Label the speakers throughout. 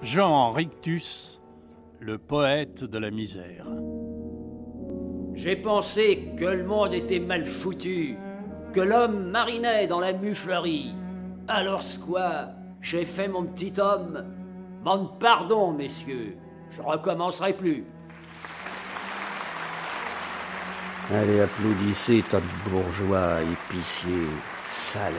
Speaker 1: Jean Rictus, le poète de la misère.
Speaker 2: J'ai pensé que le monde était mal foutu, que l'homme marinait dans la muflerie. Alors quoi, j'ai fait mon petit homme. Mande pardon, messieurs, je recommencerai plus.
Speaker 3: Allez, applaudissez, tas de bourgeois, épiciers, salauds.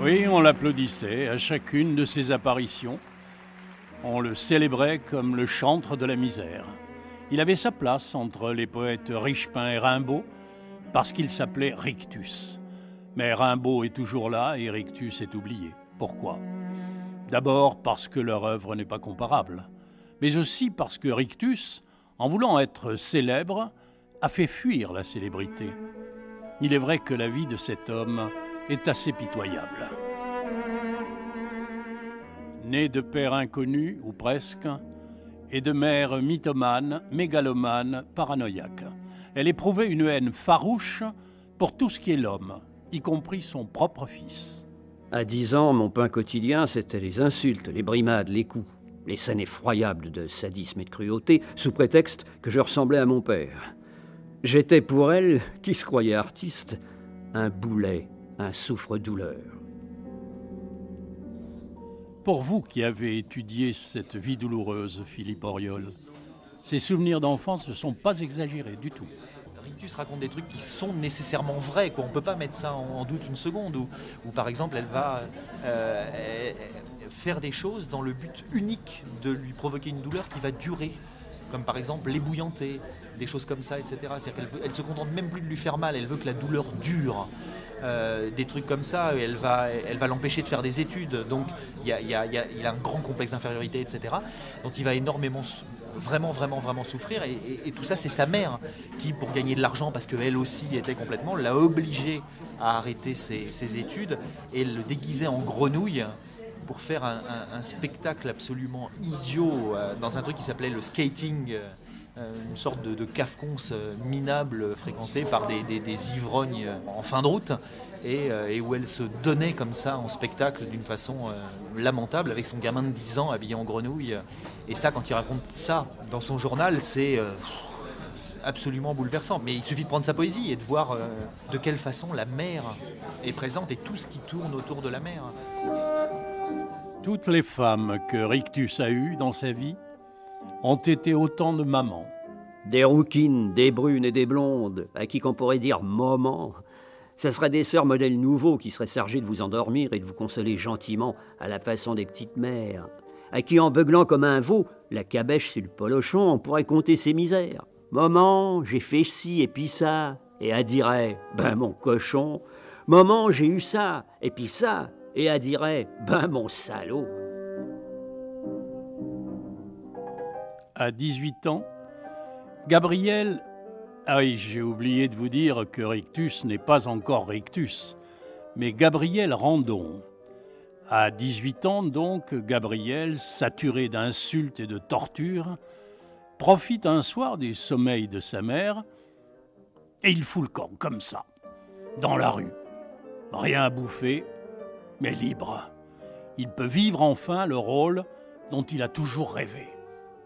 Speaker 1: Oui, on l'applaudissait à chacune de ses apparitions. On le célébrait comme le chantre de la misère. Il avait sa place entre les poètes Richepin et Rimbaud parce qu'il s'appelait Rictus. Mais Rimbaud est toujours là et Rictus est oublié. Pourquoi ? D'abord parce que leur œuvre n'est pas comparable, mais aussi parce que Rictus, en voulant être célèbre, a fait fuir la célébrité. Il est vrai que la vie de cet homme est assez pitoyable. Né de père inconnu, ou presque, et de mère mythomane, mégalomane, paranoïaque. Elle éprouvait une haine farouche pour tout ce qui est l'homme, y compris son propre fils.
Speaker 3: À 10 ans, mon pain quotidien, c'était les insultes, les brimades, les coups, les scènes effroyables de sadisme et de cruauté, sous prétexte que je ressemblais à mon père. J'étais pour elle, qui se croyait artiste, un boulet, un souffre-douleur.
Speaker 1: Pour vous qui avez étudié cette vie douloureuse, Philippe Auriol, ces souvenirs d'enfance ne sont pas exagérés du tout.
Speaker 4: Rictus raconte des trucs qui sont nécessairement vrais, quoi. On ne peut pas mettre ça en doute une seconde. Ou par exemple, elle va faire des choses dans le but unique de lui provoquer une douleur qui va durer. Comme par exemple l'ébouillanter, des choses comme ça, etc. C'est-à-dire qu'elle se contente même plus de lui faire mal, elle veut que la douleur dure. Des trucs comme ça, elle va l'empêcher de faire des études. Donc il a un grand complexe d'infériorité, etc. dont il va énormément, vraiment souffrir. Et tout ça, c'est sa mère qui, pour gagner de l'argent, parce qu'elle aussi était complètement, l'a obligé à arrêter ses études et le déguiser en grenouille pour faire un spectacle absolument idiot dans un truc qui s'appelait le skating, une sorte de cafconce minable fréquenté par des ivrognes en fin de route et où elle se donnait comme ça en spectacle d'une façon lamentable avec son gamin de 10 ans habillé en grenouille. Et ça, quand il raconte ça dans son journal, c'est absolument bouleversant. Mais il suffit de prendre sa poésie et de voir de quelle façon la mer est présente et tout ce qui tourne autour de la mer.
Speaker 1: Toutes les femmes que Rictus a eues dans sa vie ont été autant de mamans.
Speaker 3: Des rouquines, des brunes et des blondes, à qui qu'on pourrait dire « maman ». Ce seraient des sœurs modèles nouveaux qui seraient chargées de vous endormir et de vous consoler gentiment à la façon des petites mères, à qui, en beuglant comme un veau, la cabèche sur le polochon, on pourrait compter ses misères. « Maman, j'ai fait ci et puis ça », et elle dirait « ben mon cochon ». « Maman, j'ai eu ça et puis ça », et elle dirait « ben mon salaud ».
Speaker 1: À 18 ans, Gabriel... Ah oui, j'ai oublié de vous dire que Rictus n'est pas encore Rictus, mais Gabriel Randon. À 18 ans, donc, Gabriel, saturé d'insultes et de tortures, profite un soir du sommeil de sa mère et il fout le camp, comme ça, dans la rue. Rien à bouffer, mais libre. Il peut vivre enfin le rôle dont il a toujours rêvé.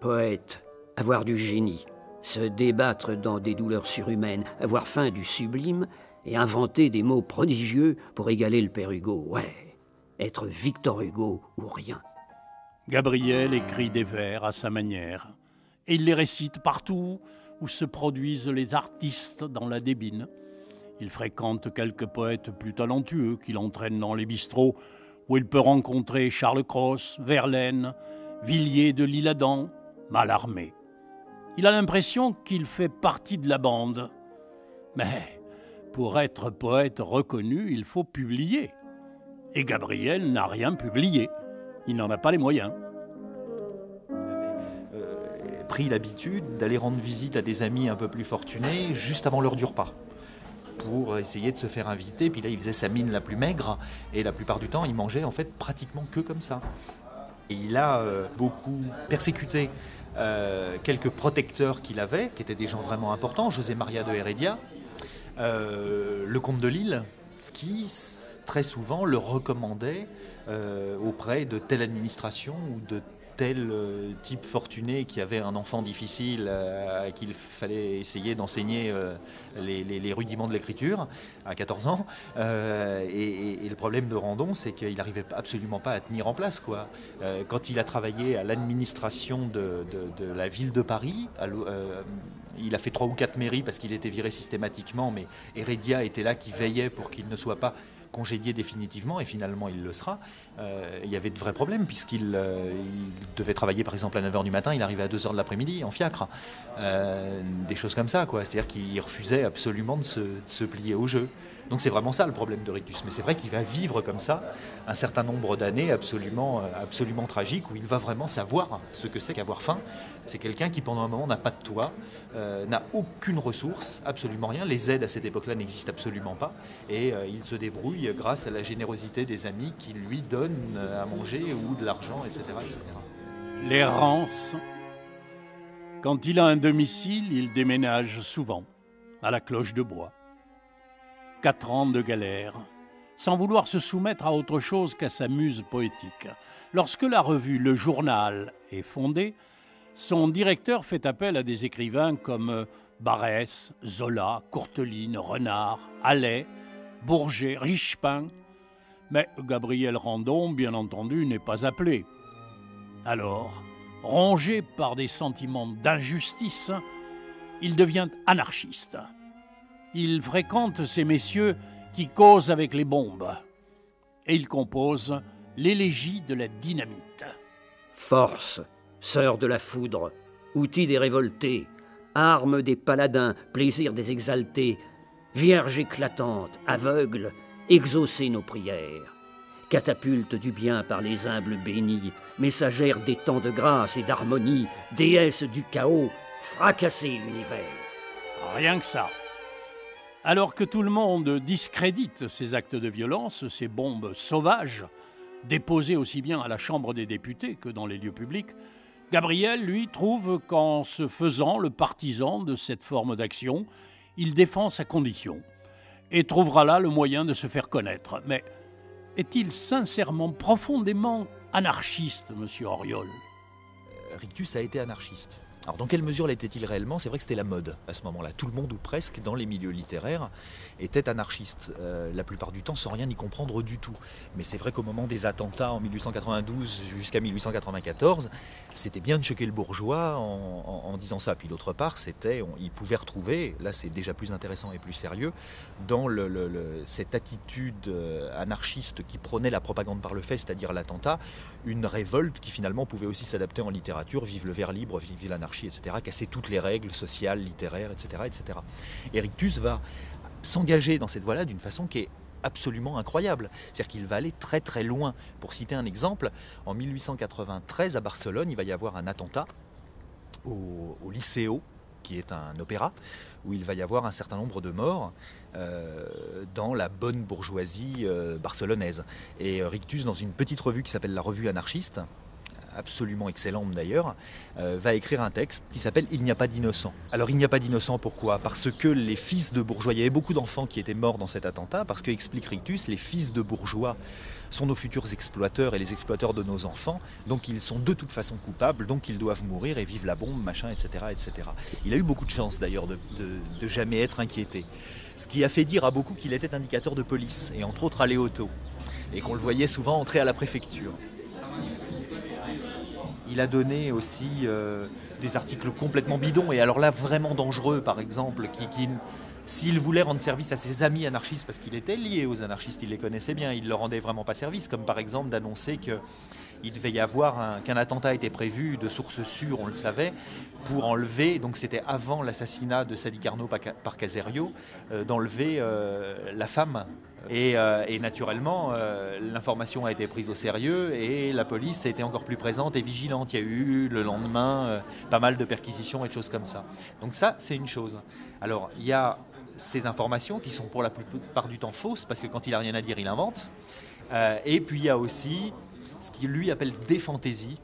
Speaker 3: Poète, avoir du génie, se débattre dans des douleurs surhumaines, avoir faim du sublime et inventer des mots prodigieux pour égaler le père Hugo. Ouais, être Victor Hugo ou rien.
Speaker 1: Gabriel écrit des vers à sa manière et il les récite partout où se produisent les artistes dans la débine. Il fréquente quelques poètes plus talentueux qui l'entraînent dans les bistrots où il peut rencontrer Charles Cros, Verlaine, Villiers de l'Isle-Adam, Mallarmé. Il a l'impression qu'il fait partie de la bande. Mais pour être poète reconnu, il faut publier. Et Gabriel n'a rien publié. Il n'en a pas les moyens.
Speaker 4: Il avait pris l'habitude d'aller rendre visite à des amis un peu plus fortunés juste avant l'heure du repas, pour essayer de se faire inviter. Puis là, il faisait sa mine la plus maigre et la plupart du temps, il mangeait en fait pratiquement que comme ça. Et il a beaucoup persécuté quelques protecteurs qu'il avait, qui étaient des gens vraiment importants, José Maria de Heredia, le comte de Lille, qui très souvent le recommandait auprès de telle administration ou de tel type fortuné qui avait un enfant difficile à qui il fallait essayer d'enseigner les rudiments de l'écriture à 14 ans. Et le problème de Randon, c'est qu'il n'arrivait absolument pas à tenir en place, quoi. Quand il a travaillé à l'administration de la ville de Paris, il a fait 3 ou 4 mairies parce qu'il était viré systématiquement, mais Heredia était là qui veillait pour qu'il ne soit pas congédié définitivement, et finalement il le sera. Il y avait de vrais problèmes puisqu'il il devait travailler par exemple à 9h du matin, il arrivait à 2h de l'après-midi en fiacre. Des choses comme ça, quoi. C'est-à-dire qu'il refusait absolument de se plier au jeu. Donc c'est vraiment ça le problème de Rictus. Mais c'est vrai qu'il va vivre comme ça un certain nombre d'années absolument tragiques où il va vraiment savoir ce que c'est qu'avoir faim. C'est quelqu'un qui pendant un moment n'a pas de toit, n'a aucune ressource, absolument rien. Les aides à cette époque-là n'existent absolument pas. Et il se débrouille grâce à la générosité des amis qui lui donnent à manger ou de l'argent, etc., etc.
Speaker 1: L'errance. Quand il a un domicile, il déménage souvent, à la Cloche de Bois. 4 ans de galère, sans vouloir se soumettre à autre chose qu'à sa muse poétique. Lorsque la revue Le Journal est fondée, son directeur fait appel à des écrivains comme Barrès, Zola, Courteline, Renard, Allais, Bourget, Richepin. Mais Gabriel Randon, bien entendu, n'est pas appelé. Alors, rongé par des sentiments d'injustice, il devient anarchiste. Il fréquente ces messieurs qui causent avec les bombes. Et il compose l'élégie de la dynamite.
Speaker 3: Force, sœur de la foudre, outil des révoltés, arme des paladins, plaisir des exaltés, vierge éclatante, aveugle, exaucez nos prières. Catapulte du bien par les humbles bénis, messagère des temps de grâce et d'harmonie, déesse du chaos, fracassez l'univers.
Speaker 1: Rien que ça. Alors que tout le monde discrédite ces actes de violence, ces bombes sauvages, déposées aussi bien à la Chambre des députés que dans les lieux publics, Gabriel, lui, trouve qu'en se faisant le partisan de cette forme d'action, il défend sa condition et trouvera là le moyen de se faire connaître. Mais est-il sincèrement, profondément anarchiste, monsieur Auriol ?
Speaker 4: Rictus a été anarchiste. Alors dans quelle mesure l'était-il réellement ? C'est vrai que c'était la mode à ce moment-là. Tout le monde ou presque dans les milieux littéraires était anarchiste, la plupart du temps sans rien y comprendre du tout. Mais c'est vrai qu'au moment des attentats en 1892 jusqu'à 1894, c'était bien de choquer le bourgeois en disant ça. Puis d'autre part, il pouvait retrouver, là c'est déjà plus intéressant et plus sérieux, dans cette attitude anarchiste qui prônait la propagande par le fait, c'est-à-dire l'attentat, une révolte qui finalement pouvait aussi s'adapter en littérature, vive le vers libre, vive l'anarchie, etc., casser toutes les règles sociales, littéraires, etc., etc. Et Rictus va s'engager dans cette voie-là d'une façon qui est absolument incroyable. C'est-à-dire qu'il va aller très très loin. Pour citer un exemple, en 1893 à Barcelone, il va y avoir un attentat au Liceo, qui est un opéra, où il va y avoir un certain nombre de morts dans la bonne bourgeoisie barcelonaise. Et Rictus, dans une petite revue qui s'appelle la Revue anarchiste, absolument excellente d'ailleurs, va écrire un texte qui s'appelle « Il n'y a pas d'innocents ». Alors il n'y a pas d'innocents, pourquoi ? Parce que les fils de bourgeois, il y avait beaucoup d'enfants qui étaient morts dans cet attentat, parce que, explique Rictus, les fils de bourgeois sont nos futurs exploiteurs et les exploiteurs de nos enfants, donc ils sont de toute façon coupables, donc ils doivent mourir et vivre la bombe, machin, etc., etc. Il a eu beaucoup de chance d'ailleurs de jamais être inquiété. Ce qui a fait dire à beaucoup qu'il était indicateur de police, et entre autres à Léoto, et qu'on le voyait souvent entrer à la préfecture. Il a donné aussi des articles complètement bidons, et alors là vraiment dangereux, par exemple, qui s'il voulait rendre service à ses amis anarchistes, parce qu'il était lié aux anarchistes, il les connaissait bien, il ne leur rendait vraiment pas service, comme par exemple d'annoncer qu'il devait y avoir qu'un attentat était prévu, de sources sûres, on le savait, pour enlever, donc c'était avant l'assassinat de Sadi Carnot par Caserio, d'enlever la femme. Et naturellement, l'information a été prise au sérieux et la police a été encore plus présente et vigilante. Il y a eu le lendemain pas mal de perquisitions et de choses comme ça. Donc ça, c'est une chose. Alors, il y a ces informations qui sont pour la plupart du temps fausses, parce que quand il n'a rien à dire, il invente. Et puis il y a aussi ce qu'il lui appelle des fantaisies,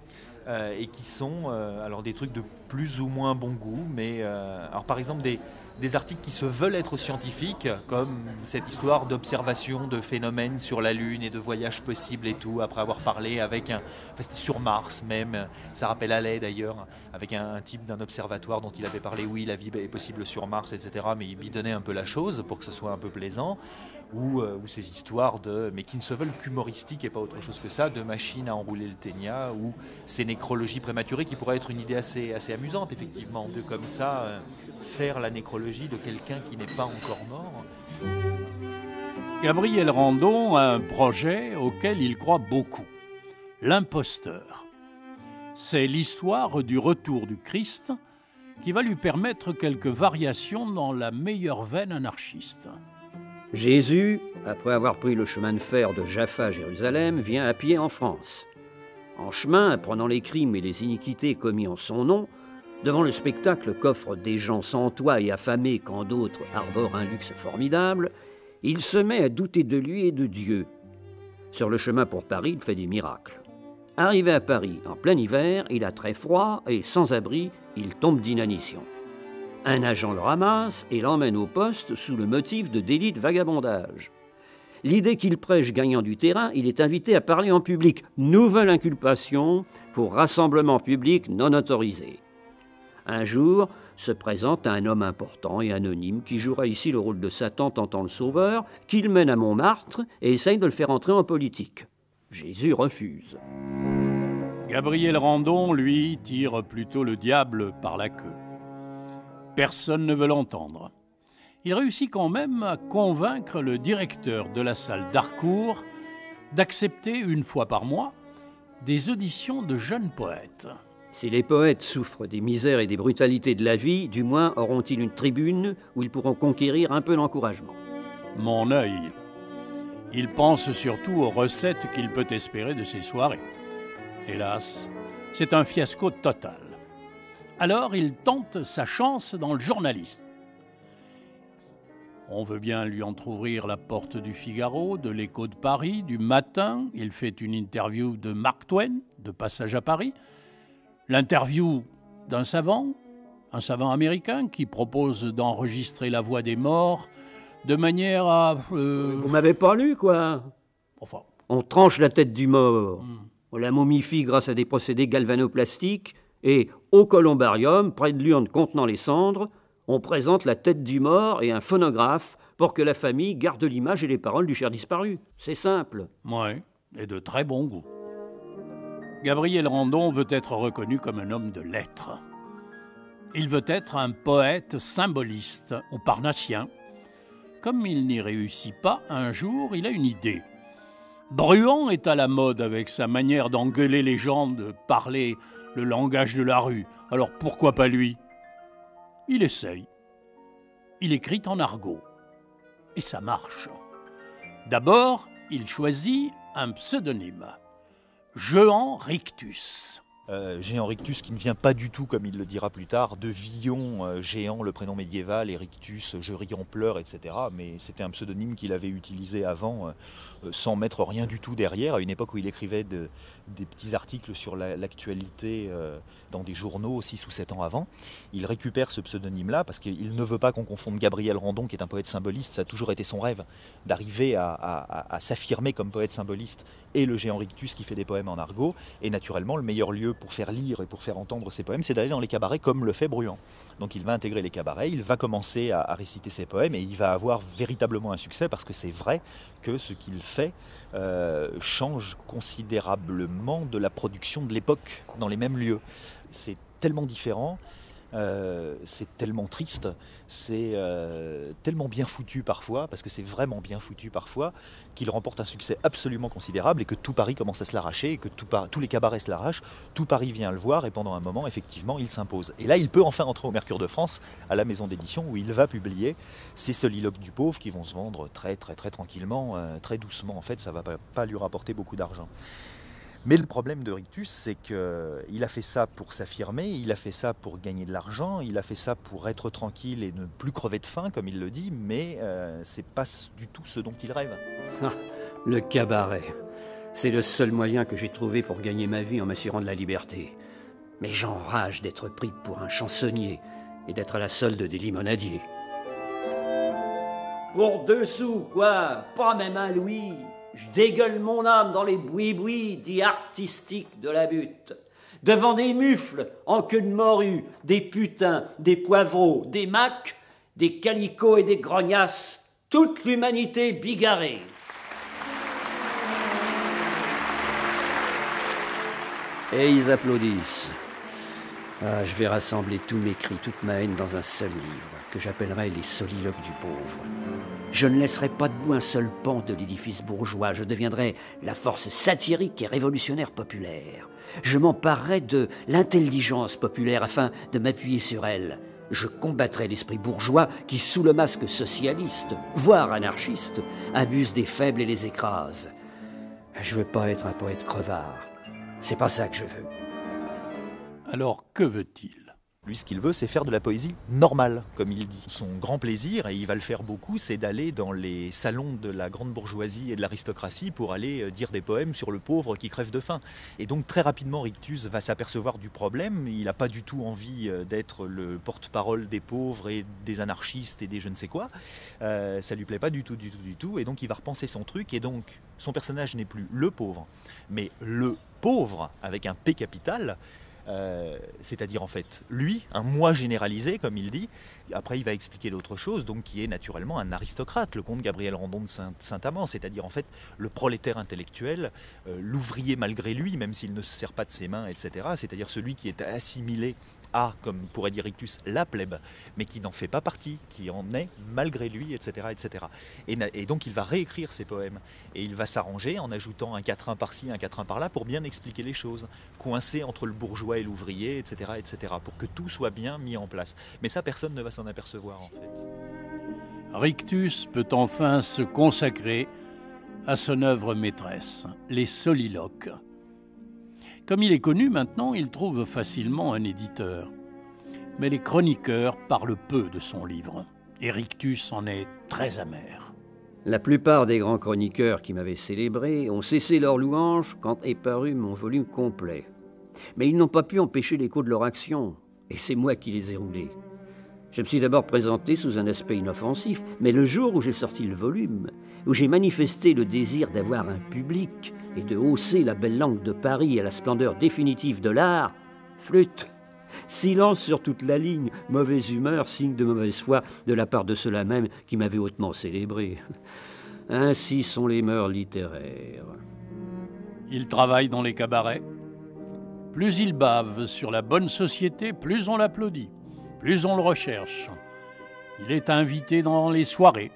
Speaker 4: et qui sont alors des trucs de plus ou moins bon goût, mais alors par exemple des articles qui se veulent être scientifiques, comme cette histoire d'observation de phénomènes sur la Lune et de voyages possibles et tout, après avoir parlé avec c'était sur Mars même, ça rappelle Halley d'ailleurs, avec un type d'un observatoire dont il avait parlé, oui, la vie est possible sur Mars, etc., mais il bidonnait un peu la chose pour que ce soit un peu plaisant. Ou ces histoires mais qui ne se veulent qu'humoristiques et pas autre chose que ça, de machines à enrouler le ténia, ou ces nécrologies prématurées qui pourraient être une idée assez amusante, effectivement, de comme ça faire la nécrologie de quelqu'un qui n'est pas encore mort.
Speaker 1: Gabriel Randon a un projet auquel il croit beaucoup, l'imposteur. C'est l'histoire du retour du Christ qui va lui permettre quelques variations dans la meilleure veine anarchiste.
Speaker 3: Jésus, après avoir pris le chemin de fer de Jaffa à Jérusalem, vient à pied en France. En chemin, apprenant les crimes et les iniquités commis en son nom, devant le spectacle qu'offrent des gens sans toit et affamés quand d'autres arborent un luxe formidable, il se met à douter de lui et de Dieu. Sur le chemin pour Paris, il fait des miracles. Arrivé à Paris, en plein hiver, il a très froid et sans abri, il tombe d'inanition. Un agent le ramasse et l'emmène au poste sous le motif de délit de vagabondage. L'idée qu'il prêche gagnant du terrain, il est invité à parler en public. Nouvelle inculpation pour rassemblement public non autorisé. Un jour, se présente un homme important et anonyme qui jouera ici le rôle de Satan tentant le sauveur, qu'il mène à Montmartre et essaye de le faire entrer en politique. Jésus refuse.
Speaker 1: Gabriel Randon, lui, tire plutôt le diable par la queue. Personne ne veut l'entendre. Il réussit quand même à convaincre le directeur de la salle d'Harcourt d'accepter une fois par mois des auditions de jeunes poètes.
Speaker 3: Si les poètes souffrent des misères et des brutalités de la vie, du moins auront-ils une tribune où ils pourront conquérir un peu d'encouragement.
Speaker 1: Mon œil. Il pense surtout aux recettes qu'il peut espérer de ces soirées. Hélas, c'est un fiasco total. Alors il tente sa chance dans le journalisme. On veut bien lui entrouvrir la porte du Figaro, de l'Écho de Paris, du Matin. Il fait une interview de Mark Twain, de Passage à Paris. L'interview d'un savant, un savant américain qui propose d'enregistrer la voix des morts de manière à...
Speaker 3: Vous m'avez pas lu, quoi.
Speaker 1: Enfin...
Speaker 3: On tranche la tête du mort. On la momifie grâce à des procédés galvanoplastiques et, au columbarium, près de l'urne contenant les cendres, on présente la tête du mort et un phonographe pour que la famille garde l'image et les paroles du cher disparu. C'est simple.
Speaker 1: Ouais, et de très bon goût. Gabriel Randon veut être reconnu comme un homme de lettres. Il veut être un poète symboliste ou parnassien. Comme il n'y réussit pas, un jour, il a une idée. Bruant est à la mode avec sa manière d'engueuler les gens, de parler le langage de la rue. Alors pourquoi pas lui ? Il essaye. Il écrit en argot. Et ça marche. D'abord, il choisit un pseudonyme. Jehan Rictus.
Speaker 4: Géant Rictus qui ne vient pas du tout, comme il le dira plus tard, de Villon, géant, le prénom médiéval, et Rictus, je ris en pleurs, etc. Mais c'était un pseudonyme qu'il avait utilisé avant, sans mettre rien du tout derrière, à une époque où il écrivait des petits articles sur l'actualité dans des journaux 6 ou 7 ans avant. Il récupère ce pseudonyme-là parce qu'il ne veut pas qu'on confonde Gabriel Randon, qui est un poète symboliste. Ça a toujours été son rêve d'arriver à s'affirmer comme poète symboliste, et le géant Rictus qui fait des poèmes en argot. Et naturellement, le meilleur lieu pour faire lire et pour faire entendre ses poèmes, c'est d'aller dans les cabarets comme le fait Bruant. Donc il va intégrer les cabarets, il va commencer à réciter ses poèmes, et il va avoir véritablement un succès parce que c'est vrai que ce qu'il fait change considérablement de la production de l'époque dans les mêmes lieux. C'est tellement différent, c'est tellement triste, c'est tellement bien foutu parfois, parce que c'est vraiment bien foutu parfois, qu'il remporte un succès absolument considérable et que tout Paris commence à se l'arracher, et que tous les cabarets se l'arrachent, tout Paris vient le voir, et pendant un moment, effectivement, il s'impose. Et là, il peut enfin entrer au Mercure de France, à la maison d'édition, où il va publier ces soliloques du pauvre qui vont se vendre très très très tranquillement, très doucement. En fait, ça ne va pas lui rapporter beaucoup d'argent. Mais le problème de Rictus, c'est qu'il a fait ça pour s'affirmer, il a fait ça pour gagner de l'argent, il a fait ça pour être tranquille et ne plus crever de faim, comme il le dit, mais c'est pas du tout ce dont il rêve.
Speaker 3: Ah, le cabaret. C'est le seul moyen que j'ai trouvé pour gagner ma vie en m'assurant de la liberté. Mais j'enrage d'être pris pour un chansonnier et d'être à la solde des limonadiers.
Speaker 2: Pour 2 sous, quoi, pas même un louis. Je dégueule mon âme dans les boui-boui dits artistiques de la butte. Devant des mufles en queue de morue, des putains, des poivreaux, des macs, des calicots et des grognasses, toute l'humanité bigarrée.
Speaker 3: Et ils applaudissent. Ah, je vais rassembler tous mes cris, toute ma haine dans un seul livre, que j'appellerai Les soliloques du pauvre. Je ne laisserai pas debout un seul pan de l'édifice bourgeois. Je deviendrai la force satirique et révolutionnaire populaire. Je m'emparerai de l'intelligence populaire afin de m'appuyer sur elle. Je combattrai l'esprit bourgeois qui, sous le masque socialiste, voire anarchiste, abuse des faibles et les écrase. Je veux pas être un poète crevard. C'est pas ça que je veux.
Speaker 1: Alors que veut-il ?
Speaker 4: Lui, ce qu'il veut, c'est faire de la poésie normale, comme il dit. Son grand plaisir, et il va le faire beaucoup, c'est d'aller dans les salons de la grande bourgeoisie et de l'aristocratie pour aller dire des poèmes sur le pauvre qui crève de faim. Et donc très rapidement, Rictus va s'apercevoir du problème. Il n'a pas du tout envie d'être le porte-parole des pauvres et des anarchistes et des je ne sais quoi. Ça lui plaît pas du tout. Et donc il va repenser son truc. Et donc son personnage n'est plus le pauvre, mais le pauvre avec un P capital. C'est-à-dire en fait lui, un moi généralisé comme il dit. Après il va expliquer d'autres choses, donc qui est naturellement un aristocrate, le comte Gabriel Randon de Saint-Amand, c'est-à-dire en fait le prolétaire intellectuel, l'ouvrier malgré lui, même s'il ne se sert pas de ses mains, etc. C'est-à-dire celui qui est assimilé à, comme pourrait dire Rictus, la plèbe, mais qui n'en fait pas partie, qui en est malgré lui, etc. etc. Et donc il va réécrire ses poèmes, et il va s'arranger en ajoutant un quatrain par-ci, un quatrain par-là, pour bien expliquer les choses, coincé entre le bourgeois et l'ouvrier, etc., etc., pour que tout soit bien mis en place. Mais ça, personne ne va s'en apercevoir, en fait.
Speaker 1: Rictus peut enfin se consacrer à son œuvre maîtresse, les soliloques. Comme il est connu maintenant, il trouve facilement un éditeur. Mais les chroniqueurs parlent peu de son livre, et Rictus en est très amer.
Speaker 3: La plupart des grands chroniqueurs qui m'avaient célébré ont cessé leur louange quand est paru mon volume complet. Mais ils n'ont pas pu empêcher l'écho de leur action, et c'est moi qui les ai roulés. Je me suis d'abord présenté sous un aspect inoffensif, mais le jour où j'ai sorti le volume, où j'ai manifesté le désir d'avoir un public et de hausser la belle langue de Paris à la splendeur définitive de l'art, flûte, silence sur toute la ligne, mauvaise humeur, signe de mauvaise foi de la part de ceux-là même qui m'avaient hautement célébré. Ainsi sont les mœurs littéraires.
Speaker 1: Il travaille dans les cabarets. Plus il bave sur la bonne société, plus on l'applaudit, plus on le recherche. Il est invité dans les soirées,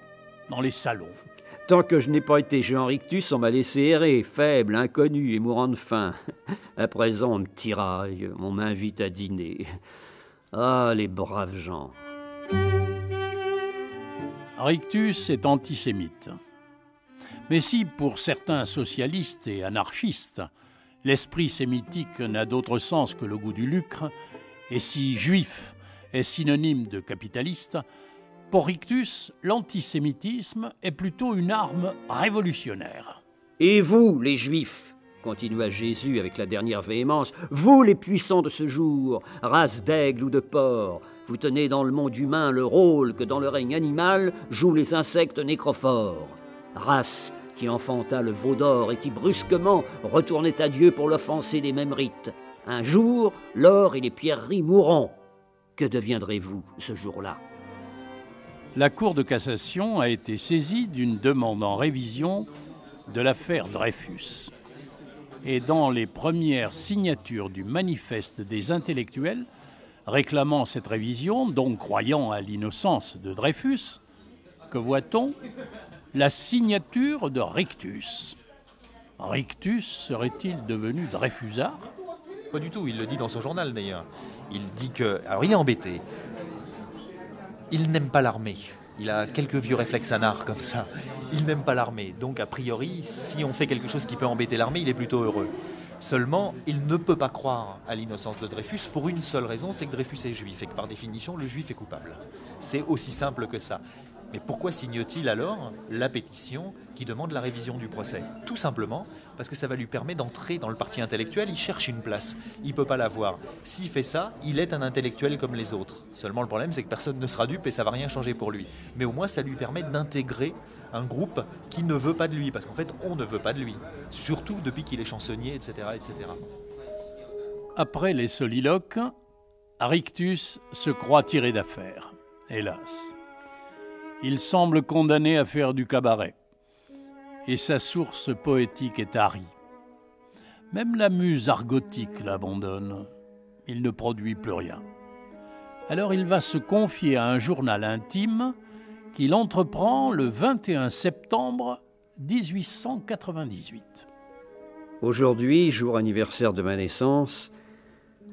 Speaker 1: dans les salons.
Speaker 3: Tant que je n'ai pas été Jean Rictus, on m'a laissé errer, faible, inconnu et mourant de faim. À présent, on me tiraille, on m'invite à dîner. Ah, les braves gens.
Speaker 1: Rictus est antisémite. Mais si, pour certains socialistes et anarchistes, l'esprit sémitique n'a d'autre sens que le goût du lucre, et si juif est synonyme de capitaliste, pour Rictus, l'antisémitisme est plutôt une arme révolutionnaire.
Speaker 3: Et vous, les Juifs, continua Jésus avec la dernière véhémence, vous, les puissants de ce jour, race d'aigle ou de porc, vous tenez dans le monde humain le rôle que dans le règne animal jouent les insectes nécrophores. Race qui enfanta le veau d'or et qui brusquement retournait à Dieu pour l'offenser des mêmes rites. Un jour, l'or et les pierreries mourront. Que deviendrez-vous ce jour-là ?
Speaker 1: La Cour de cassation a été saisie d'une demande en révision de l'affaire Dreyfus. Et dans les premières signatures du manifeste des intellectuels réclamant cette révision, donc croyant à l'innocence de Dreyfus, que voit-on ? La signature de Rictus. Rictus serait-il devenu Dreyfusard ?
Speaker 4: Pas du tout, il le dit dans son journal d'ailleurs. Il dit que... Alors il est embêté. Il n'aime pas l'armée. Il a quelques vieux réflexes anards comme ça. Il n'aime pas l'armée. Donc a priori, si on fait quelque chose qui peut embêter l'armée, il est plutôt heureux. Seulement, il ne peut pas croire à l'innocence de Dreyfus pour une seule raison, c'est que Dreyfus est juif et que par définition, le juif est coupable. C'est aussi simple que ça. Mais pourquoi signe-t-il alors la pétition qui demande la révision du procès? Tout simplement parce que ça va lui permettre d'entrer dans le parti intellectuel, il cherche une place, il ne peut pas l'avoir. S'il fait ça, il est un intellectuel comme les autres. Seulement le problème, c'est que personne ne sera dupe et ça ne va rien changer pour lui. Mais au moins, ça lui permet d'intégrer un groupe qui ne veut pas de lui, parce qu'en fait, on ne veut pas de lui. Surtout depuis qu'il est chansonnier, etc., etc.
Speaker 1: Après les soliloques, Rictus se croit tiré d'affaire, hélas. Il semble condamné à faire du cabaret, et sa source poétique est tarie. Même la muse argotique l'abandonne. Il ne produit plus rien. Alors il va se confier à un journal intime qu'il entreprend le 21 septembre 1898.
Speaker 3: Aujourd'hui, jour anniversaire de ma naissance,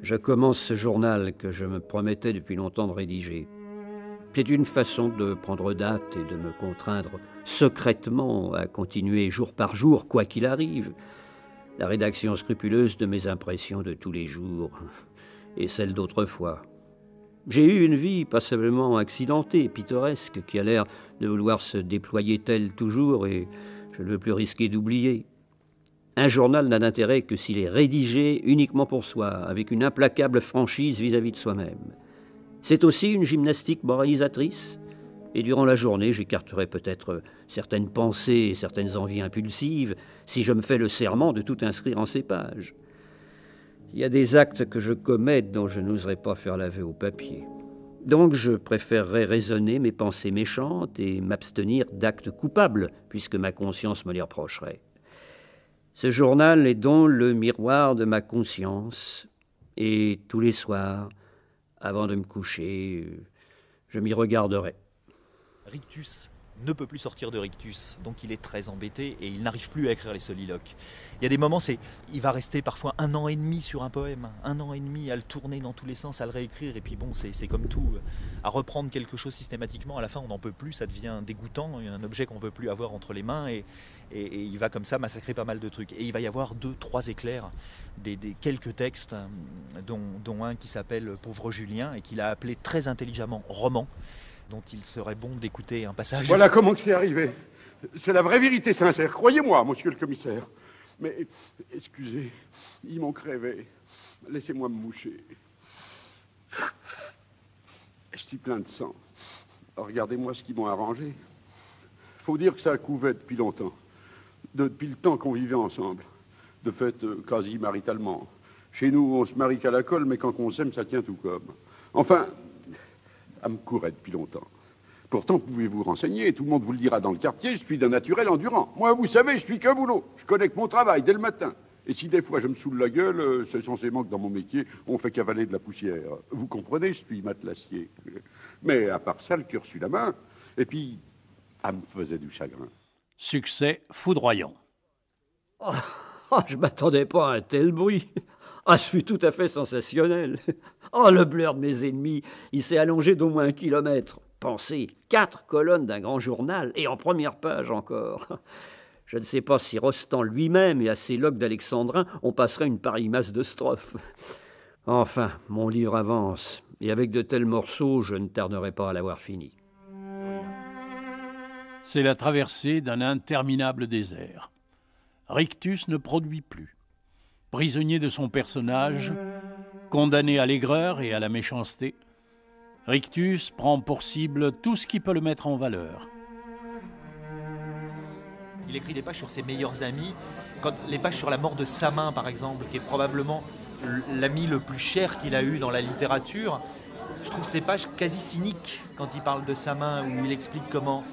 Speaker 3: je commence ce journal que je me promettais depuis longtemps de rédiger. C'est une façon de prendre date et de me contraindre secrètement à continuer jour par jour, quoi qu'il arrive, la rédaction scrupuleuse de mes impressions de tous les jours et celle d'autrefois. J'ai eu une vie passablement accidentée, pittoresque, qui a l'air de vouloir se déployer telle toujours et je ne veux plus risquer d'oublier. Un journal n'a d'intérêt que s'il est rédigé uniquement pour soi, avec une implacable franchise vis-à-vis de soi-même. C'est aussi une gymnastique moralisatrice, et durant la journée, j'écarterai peut-être certaines pensées et certaines envies impulsives si je me fais le serment de tout inscrire en ces pages. Il y a des actes que je commets dont je n'oserais pas faire l'aveu au papier. Donc je préférerais raisonner mes pensées méchantes et m'abstenir d'actes coupables, puisque ma conscience me les reprocherait. Ce journal est donc le miroir de ma conscience, et tous les soirs, avant de me coucher, je m'y regarderai.
Speaker 4: Rictus ne peut plus sortir de Rictus, donc il est très embêté et il n'arrive plus à écrire les soliloques. Il y a des moments, il va rester parfois 1 an et demi sur un poème, 1 an et demi à le tourner dans tous les sens, à le réécrire, et puis bon, c'est comme tout, à reprendre quelque chose systématiquement, à la fin on n'en peut plus, ça devient dégoûtant, il y a un objet qu'on ne veut plus avoir entre les mains, et il va comme ça massacrer pas mal de trucs. Et il va y avoir 2-3 éclairs, des quelques textes, dont un qui s'appelle Pauvre Julien, et qu'il a appelé très intelligemment roman, dont il serait bon d'écouter un passage.
Speaker 5: Voilà comment que c'est arrivé. C'est la vraie vérité sincère, croyez-moi, monsieur le commissaire. Mais, excusez, ils m'ont crevé. Laissez-moi me moucher. Je suis plein de sang. Alors, regardez-moi ce qu'ils m'ont arrangé. Faut dire que ça couvait depuis longtemps. Depuis le temps qu'on vivait ensemble. De fait, quasi maritalement. Chez nous, on se marie qu'à la colle, mais quand on s'aime, ça tient tout comme. Enfin, elle me courait depuis longtemps. Pourtant, pouvez-vous renseigner, tout le monde vous le dira dans le quartier, je suis d'un naturel endurant. Moi, vous savez, je suis qu'un boulot. Je connais que mon travail dès le matin. Et si des fois je me saoule la gueule, c'est censément que dans mon métier, on fait cavaler de la poussière. Vous comprenez, je suis matelassier. Mais à part ça, le cœur sur la main. Et puis, elle me faisait du chagrin.
Speaker 1: Succès foudroyant.
Speaker 3: Oh, je m'attendais pas à un tel bruit. Ah, ce fut tout à fait sensationnel. Oh, le blur de mes ennemis, il s'est allongé d'au moins 1 kilomètre. Pensez, 4 colonnes d'un grand journal, et en première page encore. Je ne sais pas si Rostand lui-même et à ses loques d'alexandrin, on passerait une pareille masse de strophes. Enfin, mon livre avance, et avec de tels morceaux, je ne tarderai pas à l'avoir fini.
Speaker 1: C'est la traversée d'un interminable désert. Rictus ne produit plus. Prisonnier de son personnage, condamné à l'aigreur et à la méchanceté, Rictus prend pour cible tout ce qui peut le mettre en valeur.
Speaker 4: Il écrit des pages sur ses meilleurs amis, les pages sur la mort de Samin, par exemple, qui est probablement l'ami le plus cher qu'il a eu dans la littérature. Je trouve ces pages quasi cyniques quand il parle de Samin, où il explique comment...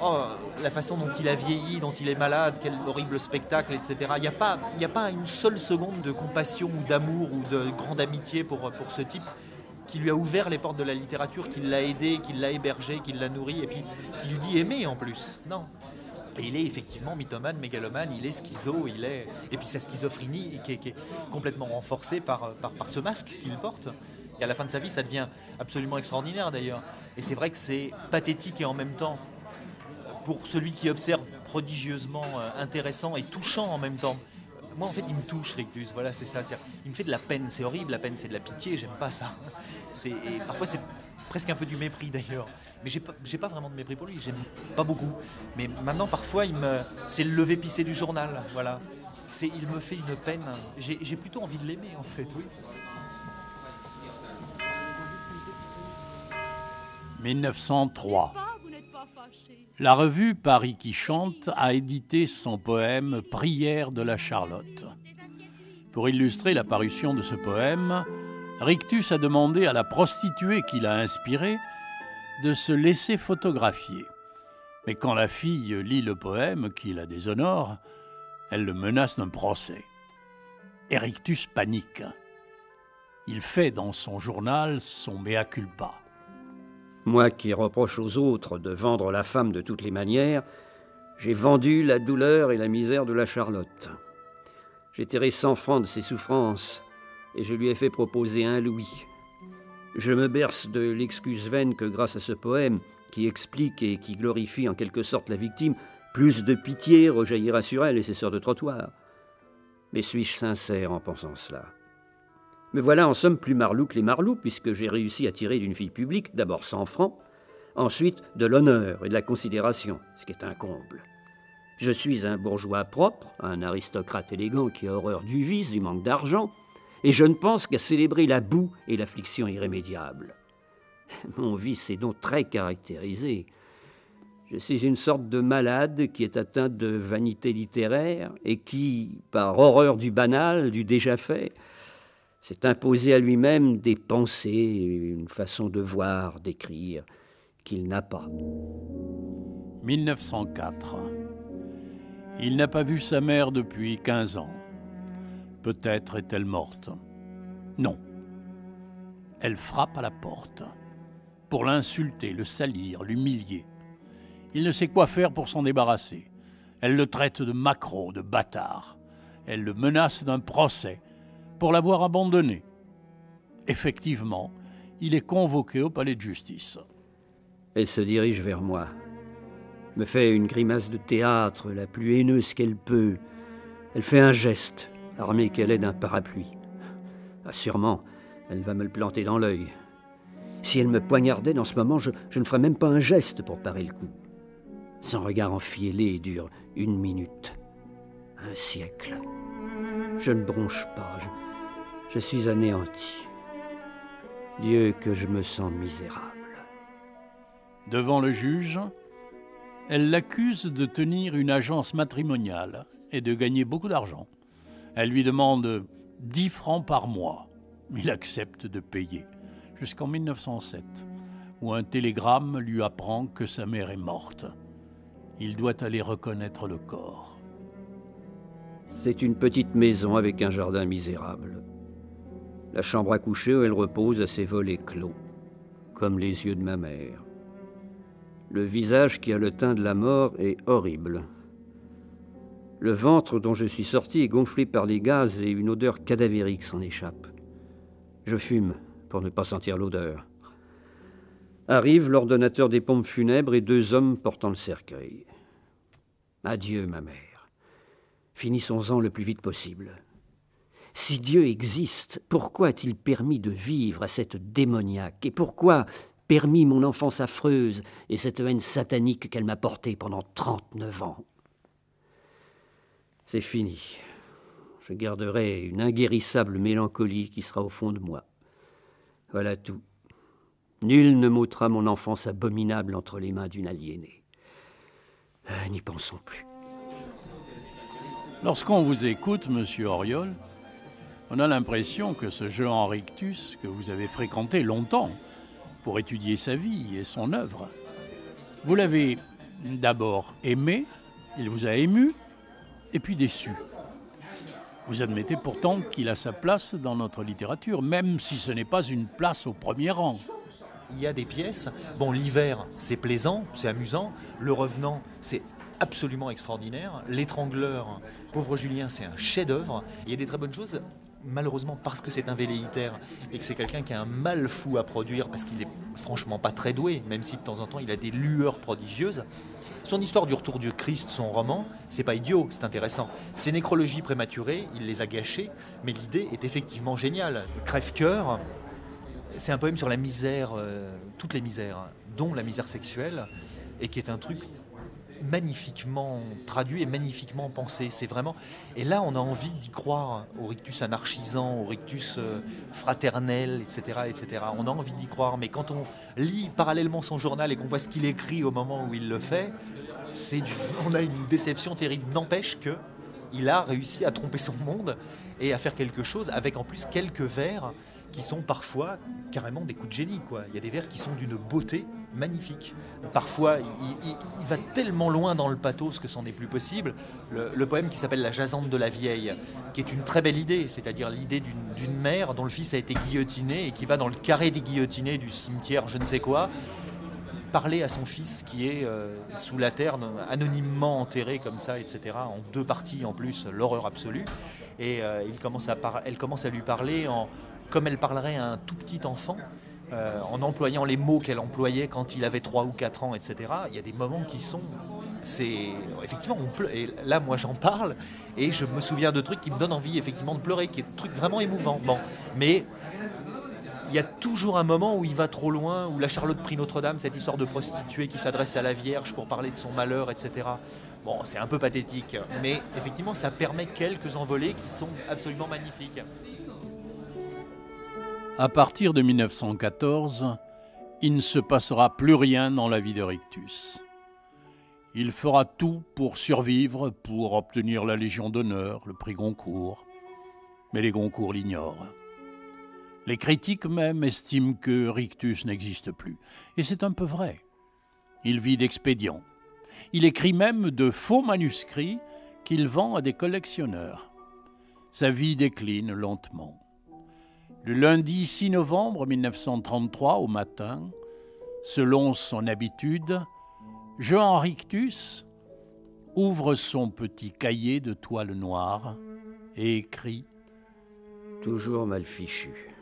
Speaker 4: Oh, la façon dont il a vieilli, dont il est malade, quel horrible spectacle, etc. Il n'y a pas une seule seconde de compassion ou d'amour ou de grande amitié pour ce type qui lui a ouvert les portes de la littérature, qui l'a aidé, qui l'a hébergé, qui l'a nourri, et puis qui lui dit aimer en plus. Non. Et il est effectivement mythomane, mégalomane, il est schizo, et puis sa schizophrénie qui est complètement renforcée par ce masque qu'il porte. Et à la fin de sa vie, ça devient absolument extraordinaire d'ailleurs. Et c'est vrai que c'est pathétique et en même temps, pour celui qui observe, prodigieusement intéressant et touchant en même temps. Moi, en fait, il me touche, Rictus, voilà, c'est ça. Il me fait de la peine, c'est horrible, la peine, c'est de la pitié, j'aime pas ça. Et parfois, presque un peu du mépris d'ailleurs. Mais j'ai pas vraiment de mépris pour lui, j'aime pas beaucoup. Mais maintenant, parfois, c'est le lever pissé du journal, voilà. Il me fait une peine. J'ai plutôt envie de l'aimer, en fait, oui.
Speaker 1: 1903. La revue Paris qui chante a édité son poème « Prière de la Charlotte ». Pour illustrer la parution de ce poème, Rictus a demandé à la prostituée qui l'a inspiré de se laisser photographier. Mais quand la fille lit le poème qui la déshonore, elle le menace d'un procès. Et Rictus panique. Il fait dans son journal son mea culpa.
Speaker 3: Moi qui reproche aux autres de vendre la femme de toutes les manières, j'ai vendu la douleur et la misère de la Charlotte. J'ai tiré 100 francs de ses souffrances et je lui ai fait proposer 1 louis. Je me berce de l'excuse vaine que grâce à ce poème, qui explique et qui glorifie en quelque sorte la victime, plus de pitié rejaillira sur elle et ses sœurs de trottoir. Mais suis-je sincère en pensant cela ? Me voilà en somme plus marlou que les marlous, puisque j'ai réussi à tirer d'une fille publique d'abord 100 francs, ensuite de l'honneur et de la considération, ce qui est un comble. Je suis un bourgeois propre, un aristocrate élégant qui a horreur du vice, du manque d'argent, et je ne pense qu'à célébrer la boue et l'affliction irrémédiable. Mon vice est donc très caractérisé. Je suis une sorte de malade qui est atteint de vanité littéraire et qui, par horreur du banal, du déjà fait, s'est imposé à lui-même des pensées, une façon de voir, d'écrire, qu'il n'a pas.
Speaker 1: 1904. Il n'a pas vu sa mère depuis 15 ans. Peut-être est-elle morte. Non. Elle frappe à la porte. Pour l'insulter, le salir, l'humilier. Il ne sait quoi faire pour s'en débarrasser. Elle le traite de maquereau, de bâtard. Elle le menace d'un procès pour l'avoir abandonné. Effectivement, il est convoqué au palais de justice.
Speaker 3: Elle se dirige vers moi, me fait une grimace de théâtre, la plus haineuse qu'elle peut. Elle fait un geste, armée qu'elle est d'un parapluie. Ah, sûrement, elle va me le planter dans l'œil. Si elle me poignardait dans ce moment, je ne ferais même pas un geste pour parer le coup. Son regard enfiélé dure 1 minute, 1 siècle. Je ne bronche pas, je suis anéanti. Dieu, que je me sens misérable.
Speaker 1: Devant le juge, elle l'accuse de tenir une agence matrimoniale et de gagner beaucoup d'argent. Elle lui demande 10 francs par mois. Il accepte de payer, jusqu'en 1907, où un télégramme lui apprend que sa mère est morte. Il doit aller reconnaître le corps.
Speaker 3: C'est une petite maison avec un jardin misérable. La chambre à coucher où elle repose a ses volets clos, comme les yeux de ma mère. Le visage qui a le teint de la mort est horrible. Le ventre dont je suis sorti est gonflé par les gaz et une odeur cadavérique s'en échappe. Je fume pour ne pas sentir l'odeur. Arrive l'ordonnateur des pompes funèbres et 2 hommes portant le cercueil. Adieu, ma mère. Finissons-en le plus vite possible. Si Dieu existe, pourquoi a-t-il permis de vivre à cette démoniaque? Et pourquoi permis mon enfance affreuse et cette haine satanique qu'elle m'a portée pendant 39 ans? C'est fini. Je garderai une inguérissable mélancolie qui sera au fond de moi. Voilà tout. Nul ne m'ôtera mon enfance abominable entre les mains d'une aliénée. N'y pensons plus.
Speaker 1: Lorsqu'on vous écoute, monsieur Auriol, on a l'impression que ce Jehan Rictus, que vous avez fréquenté longtemps pour étudier sa vie et son œuvre, vous l'avez d'abord aimé, il vous a ému, et puis déçu. Vous admettez pourtant qu'il a sa place dans notre littérature, même si ce n'est pas une place au premier rang.
Speaker 4: Il y a des pièces, bon, l'hiver, c'est plaisant, c'est amusant, Le Revenant, c'est absolument extraordinaire, L'étrangleur, Pauvre Julien, c'est un chef-d'œuvre. Il y a des très bonnes choses, malheureusement parce que c'est un velléitaire et que c'est quelqu'un qui a un mal fou à produire parce qu'il est franchement pas très doué, même si de temps en temps il a des lueurs prodigieuses. Son histoire du retour du Christ, son roman, c'est pas idiot, c'est intéressant. Ses nécrologies prématurées, il les a gâchées, mais l'idée est effectivement géniale. Crève-cœur, C'est un poème sur la misère, toutes les misères, hein, dont la misère sexuelle, et qui est un truc magnifiquement traduit et magnifiquement pensé. C'est vraiment. Et là, on a envie d'y croire au rictus anarchisant, au rictus fraternel, etc., etc. On a envie d'y croire, mais quand on lit parallèlement son journal et qu'on voit ce qu'il écrit au moment où il le fait, on a une déception terrible. N'empêche que il a réussi à tromper son monde et à faire quelque chose avec en plus quelques vers qui sont parfois carrément des coups de génie, quoi. Il y a des vers qui sont d'une beauté magnifique. Parfois, il va tellement loin dans le pathos que c'en est plus possible. Le poème qui s'appelle La jasante de la vieille, qui est une très belle idée, c'est-à-dire l'idée d'une mère dont le fils a été guillotiné et qui va dans le carré des guillotinés du cimetière je ne sais quoi, parler à son fils qui est sous la terre, anonymement enterré comme ça, etc., en 2 parties en plus, l'horreur absolue. Et elle commence à lui parler comme elle parlerait à un tout petit enfant, en employant les mots qu'elle employait quand il avait 3 ou 4 ans, etc. Il y a des moments qui sont... Effectivement, on pleure. Et là, moi, j'en parle, et je me souviens de trucs qui me donnent envie, effectivement, de pleurer, qui est des trucs vraiment émouvants. Bon, mais il y a toujours un moment où il va trop loin, où la Charlotte prit Notre-Dame, cette histoire de prostituée qui s'adresse à la Vierge pour parler de son malheur, etc. Bon, c'est un peu pathétique, mais effectivement, ça permet quelques envolées qui sont absolument magnifiques.
Speaker 1: À partir de 1914, il ne se passera plus rien dans la vie de Rictus. Il fera tout pour survivre, pour obtenir la Légion d'honneur, le prix Goncourt. Mais les Goncourt l'ignorent. Les critiques même estiment que Rictus n'existe plus. Et c'est un peu vrai. Il vit d'expédients. Il écrit même de faux manuscrits qu'il vend à des collectionneurs. Sa vie décline lentement. Le lundi 6 novembre 1933, au matin, selon son habitude, Jehan Rictus ouvre son petit cahier de toile noire et écrit
Speaker 3: « Toujours mal fichu.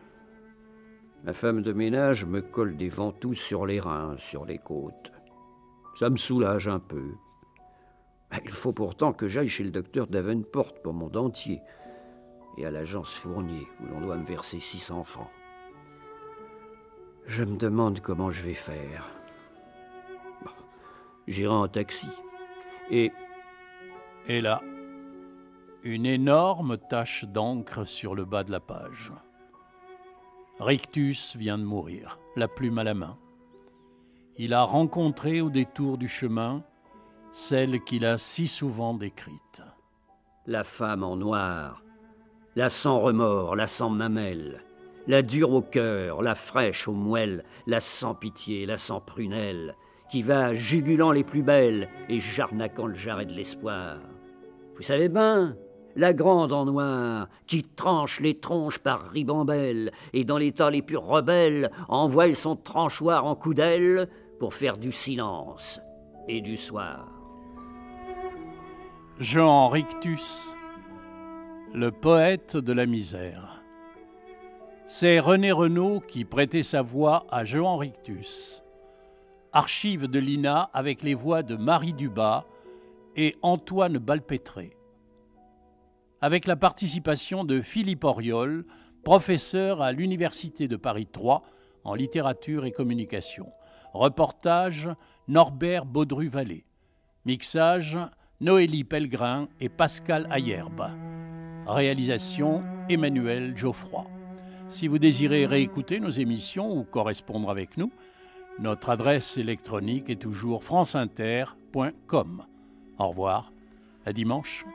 Speaker 3: Ma femme de ménage me colle des ventouses sur les reins, sur les côtes. Ça me soulage un peu. Il faut pourtant que j'aille chez le docteur Davenport pour mon dentier et à l'agence Fournier, où l'on doit me verser 600 francs. Je me demande comment je vais faire. Bon, j'irai en taxi. Et
Speaker 1: là, une énorme tache d'encre sur le bas de la page. Rictus vient de mourir, la plume à la main. Il a rencontré au détour du chemin celle qu'il a si souvent décrite.
Speaker 3: La femme en noir, la sans remords, la sans mamelle, la dure au cœur, la fraîche aux moelles, la sans pitié, la sans prunelle, qui va jugulant les plus belles et jarnaquant le jarret de l'espoir. Vous savez ben, la grande en noir, qui tranche les tronches par ribambelle, et dans les temps les plus rebelles, envoie son tranchoir en coup d'aile pour faire du silence et du soir.
Speaker 1: Jehan Rictus, le poète de la misère. C'est René Renaud qui prêtait sa voix à Jehan Rictus. Archives de l'INA avec les voix de Marie Dubas et Antoine Balpétré. Avec la participation de Philippe Auriol, professeur à l'Université de Paris 3 en littérature et communication. Reportage Norbert Baudru-Vallée. Mixage Noélie Pellegrin et Pascal Ayerbe. Réalisation Emmanuel Geoffroy. Si vous désirez réécouter nos émissions ou correspondre avec nous, notre adresse électronique est toujours franceinter.com. Au revoir, à dimanche.